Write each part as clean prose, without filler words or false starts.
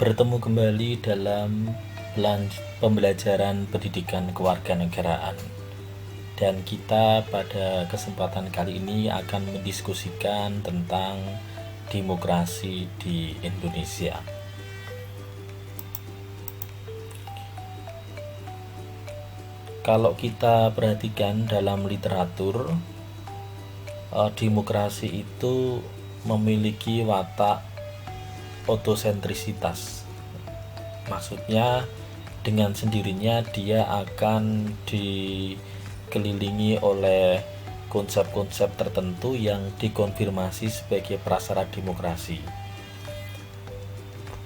Bertemu kembali dalam pembelajaran pendidikan kewarganegaraan. Dan kita pada kesempatan kali ini akan mendiskusikan tentang demokrasi di Indonesia. Kalau kita perhatikan dalam literatur, demokrasi itu memiliki watak otosentrisitas. Maksudnya dengan sendirinya dia akan dikelilingi oleh konsep-konsep tertentu yang dikonfirmasi sebagai prasyarat demokrasi.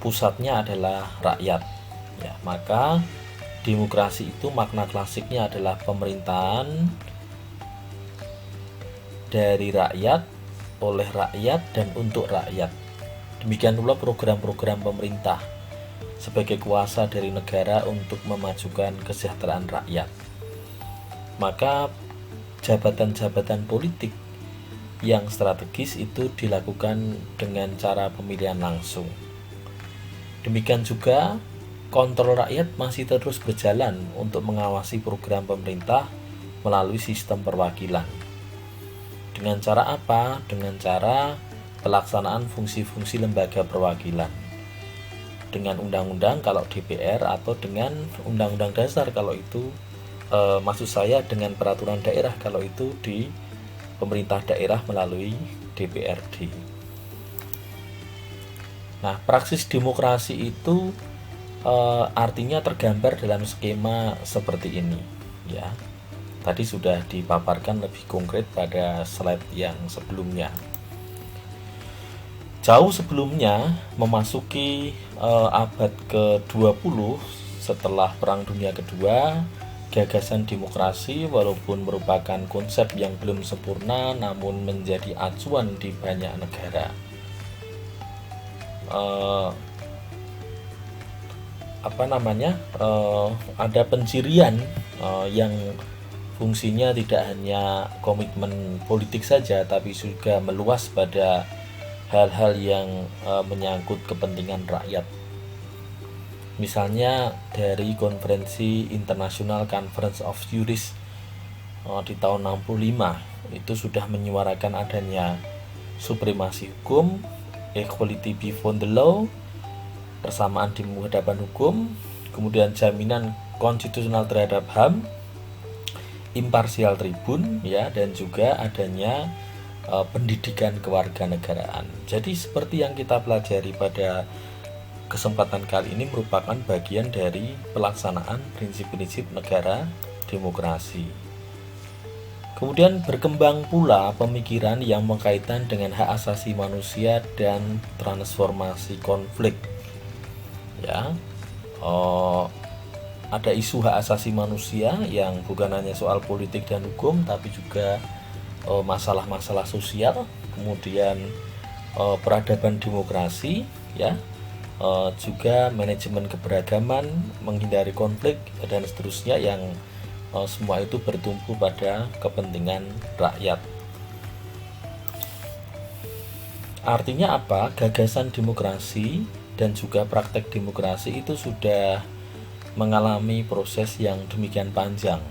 Pusatnya adalah rakyat. Ya, maka demokrasi itu makna klasiknya adalah pemerintahan dari rakyat, oleh rakyat, dan untuk rakyat. Demikian pula program-program pemerintah sebagai kuasa dari negara untuk memajukan kesejahteraan rakyat. Maka jabatan-jabatan politik yang strategis itu dilakukan dengan cara pemilihan langsung. Demikian juga kontrol rakyat masih terus berjalan untuk mengawasi program pemerintah melalui sistem perwakilan. Dengan cara apa? Dengan cara pelaksanaan fungsi-fungsi lembaga perwakilan. Dengan undang-undang kalau DPR, atau dengan undang-undang dasar kalau itu maksud saya dengan peraturan daerah kalau itu di pemerintah daerah melalui DPRD. Nah, praksis demokrasi itu artinya tergambar dalam skema seperti ini, ya. Tadi sudah dipaparkan lebih konkret pada slide yang sebelumnya. Jauh sebelumnya, memasuki abad ke-20 setelah Perang Dunia Kedua, gagasan demokrasi walaupun merupakan konsep yang belum sempurna namun menjadi acuan di banyak negara. Ada pencirian yang fungsinya tidak hanya komitmen politik saja, tapi juga meluas pada hal-hal yang menyangkut kepentingan rakyat. Misalnya dari konferensi International Conference of Jurists di tahun 65 itu sudah menyuarakan adanya supremasi hukum, equality before the law, persamaan di hadapan hukum, kemudian jaminan konstitusional terhadap HAM, imparsial tribun, ya, dan juga adanya pendidikan kewarganegaraan. Jadi seperti yang kita pelajari pada kesempatan kali ini merupakan bagian dari pelaksanaan prinsip-prinsip negara demokrasi. Kemudian berkembang pula pemikiran yang berkaitan dengan hak asasi manusia dan transformasi konflik. Ya, ada isu hak asasi manusia yang bukan hanya soal politik dan hukum, tapi juga masalah-masalah sosial, kemudian peradaban demokrasi, ya, juga manajemen keberagaman, menghindari konflik, dan seterusnya, yang semua itu bertumpu pada kepentingan rakyat. Artinya apa? Gagasan demokrasi dan juga praktek demokrasi itu sudah mengalami proses yang demikian panjang.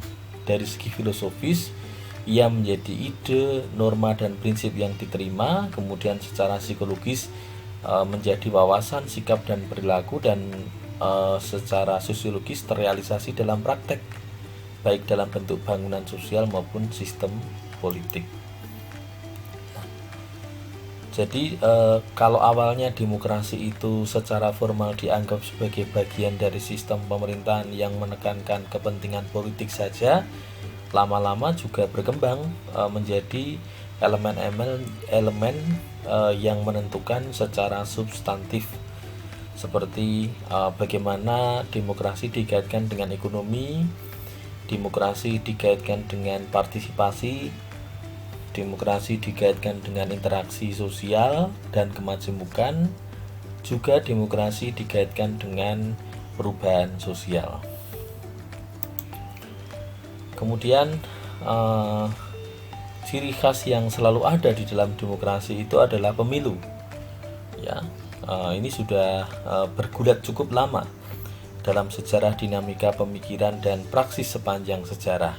Dari segi filosofis, ia menjadi ide, norma, dan prinsip yang diterima, kemudian secara psikologis menjadi wawasan, sikap, dan perilaku, dan secara sosiologis terrealisasi dalam praktek, baik dalam bentuk bangunan sosial maupun sistem politik. Jadi kalau awalnya demokrasi itu secara formal dianggap sebagai bagian dari sistem pemerintahan yang menekankan kepentingan politik saja, lama-lama juga berkembang menjadi elemen yang menentukan secara substantif, seperti bagaimana demokrasi dikaitkan dengan ekonomi, demokrasi dikaitkan dengan partisipasi, demokrasi dikaitkan dengan interaksi sosial dan kemajemukan, juga demokrasi dikaitkan dengan perubahan sosial. Kemudian ciri khas yang selalu ada di dalam demokrasi itu adalah pemilu. Ya, ini sudah bergulat cukup lama dalam sejarah dinamika pemikiran dan praksis sepanjang sejarah.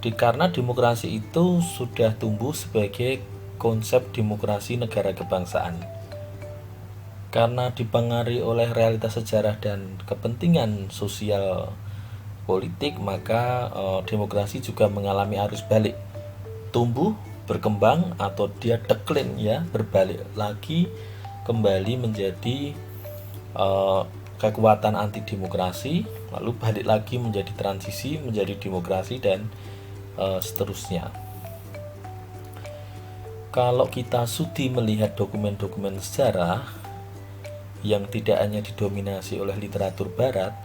Karena demokrasi itu sudah tumbuh sebagai konsep demokrasi negara kebangsaan. Karena dipengaruhi oleh realitas sejarah dan kepentingan sosial politik, maka demokrasi juga mengalami arus balik, tumbuh, berkembang, atau dia decline ya, berbalik lagi kembali menjadi kekuatan anti demokrasi, lalu balik lagi menjadi transisi menjadi demokrasi dan seterusnya. Kalau kita sudi melihat dokumen-dokumen sejarah yang tidak hanya didominasi oleh literatur barat,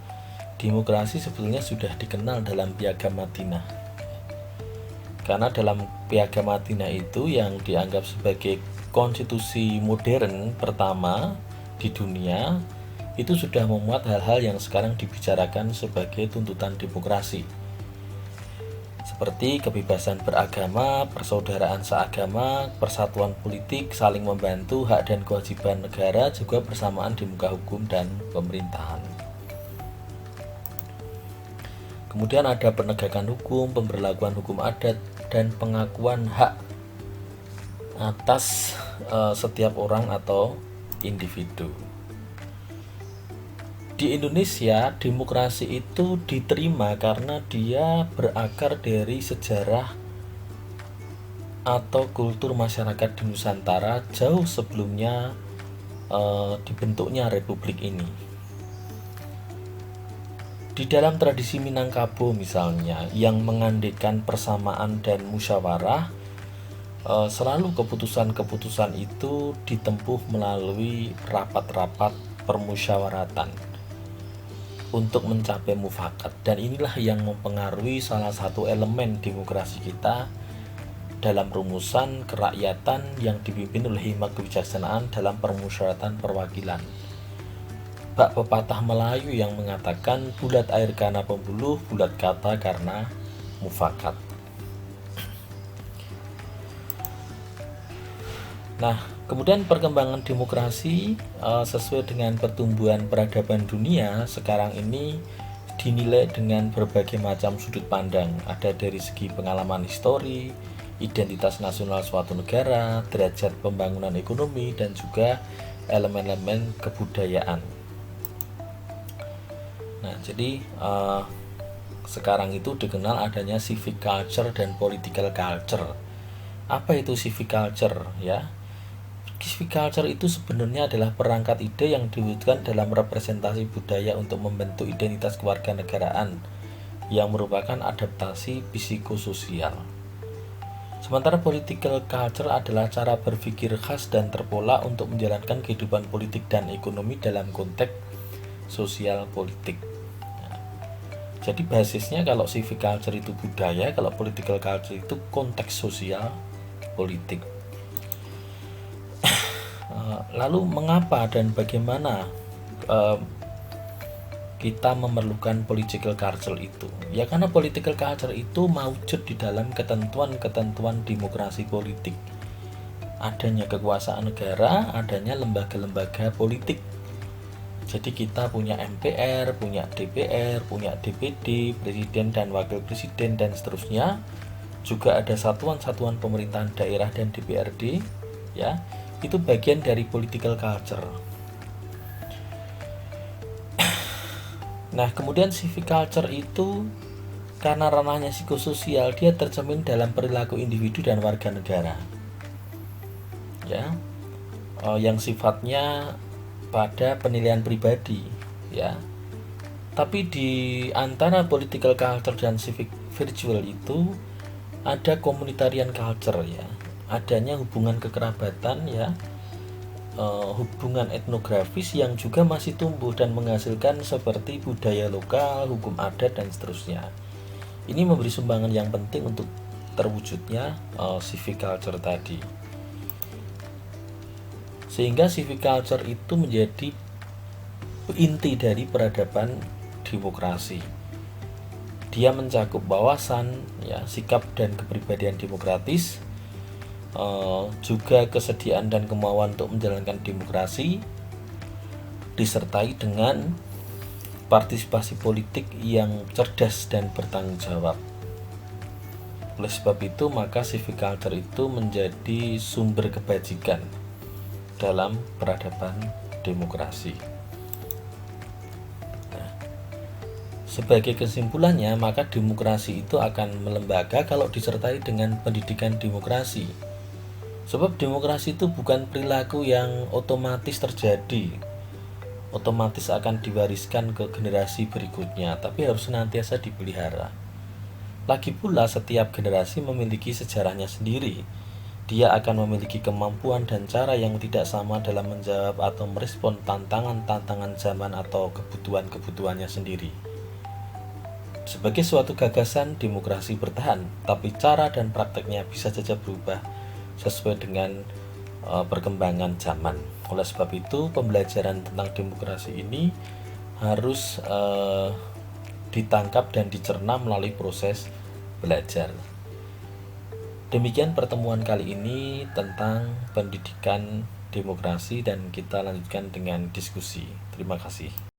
demokrasi sebetulnya sudah dikenal dalam Piagam Madinah. Karena dalam Piagam Madinah itu yang dianggap sebagai konstitusi modern pertama di dunia, itu sudah memuat hal-hal yang sekarang dibicarakan sebagai tuntutan demokrasi, seperti kebebasan beragama, persaudaraan seagama, persatuan politik, saling membantu, hak dan kewajiban negara, juga persamaan di muka hukum dan pemerintahan. Kemudian ada penegakan hukum, pemberlakuan hukum adat, dan pengakuan hak atas setiap orang atau individu. Di Indonesia, demokrasi itu diterima karena dia berakar dari sejarah atau kultur masyarakat di Nusantara jauh sebelumnya dibentuknya republik ini. Di dalam tradisi Minangkabau misalnya, yang mengandaikan persamaan dan musyawarah, selalu keputusan-keputusan itu ditempuh melalui rapat-rapat permusyawaratan untuk mencapai mufakat, dan inilah yang mempengaruhi salah satu elemen demokrasi kita dalam rumusan kerakyatan yang dipimpin oleh hikmat kebijaksanaan dalam permusyawaratan perwakilan. Bak pepatah Melayu yang mengatakan bulat air karena pembuluh, bulat kata karena mufakat. Nah, kemudian perkembangan demokrasi sesuai dengan pertumbuhan peradaban dunia sekarang ini dinilai dengan berbagai macam sudut pandang. Ada dari segi pengalaman histori, identitas nasional suatu negara, derajat pembangunan ekonomi, dan juga elemen-elemen kebudayaan. Nah, jadi sekarang itu dikenal adanya civic culture dan political culture. Apa itu civic culture ya? Civic culture itu sebenarnya adalah perangkat ide yang diwujudkan dalam representasi budaya untuk membentuk identitas kewarganegaraan yang merupakan adaptasi psikososial. Sementara political culture adalah cara berpikir khas dan terpola untuk menjalankan kehidupan politik dan ekonomi dalam konteks sosial politik. Jadi basisnya kalau civic culture itu budaya, kalau political culture itu konteks sosial politik. Lalu mengapa dan bagaimana kita memerlukan political culture itu? Ya karena political culture itu mewujud di dalam ketentuan-ketentuan demokrasi politik. Adanya kekuasaan negara, adanya lembaga-lembaga politik. Jadi kita punya MPR, punya DPR, punya DPD, presiden dan wakil presiden dan seterusnya. Juga ada satuan-satuan pemerintahan daerah dan DPRD, ya. Itu bagian dari political culture. Nah, kemudian civic culture itu karena ranahnya psikososial, dia tercermin dalam perilaku individu dan warga negara. Ya. Yang sifatnya pada penilaian pribadi, ya. Tapi di antara political culture dan civic virtual itu ada communitarian culture ya. Adanya hubungan kekerabatan ya, hubungan etnografis yang juga masih tumbuh dan menghasilkan seperti budaya lokal, hukum adat dan seterusnya. Ini memberi sumbangan yang penting untuk terwujudnya civic culture tadi. Sehingga civic culture itu menjadi inti dari peradaban demokrasi. Dia mencakup wawasan, ya, sikap dan kepribadian demokratis, juga kesediaan dan kemauan untuk menjalankan demokrasi, disertai dengan partisipasi politik yang cerdas dan bertanggung jawab. Oleh sebab itu, maka civic culture itu menjadi sumber kebajikan dalam peradaban demokrasi. Sebagai kesimpulannya, maka demokrasi itu akan melembaga kalau disertai dengan pendidikan demokrasi. Sebab demokrasi itu bukan perilaku yang otomatis terjadi, otomatis akan diwariskan ke generasi berikutnya, tapi harus senantiasa dipelihara. Lagi pula, setiap generasi memiliki sejarahnya sendiri. Dia akan memiliki kemampuan dan cara yang tidak sama dalam menjawab atau merespon tantangan-tantangan zaman atau kebutuhan-kebutuhannya sendiri. Sebagai suatu gagasan, demokrasi bertahan, tapi cara dan prakteknya bisa saja berubah sesuai dengan perkembangan zaman. Oleh sebab itu, pembelajaran tentang demokrasi ini harus ditangkap dan dicerna melalui proses belajar. Demikian pertemuan kali ini tentang pendidikan demokrasi, dan kita lanjutkan dengan diskusi. Terima kasih.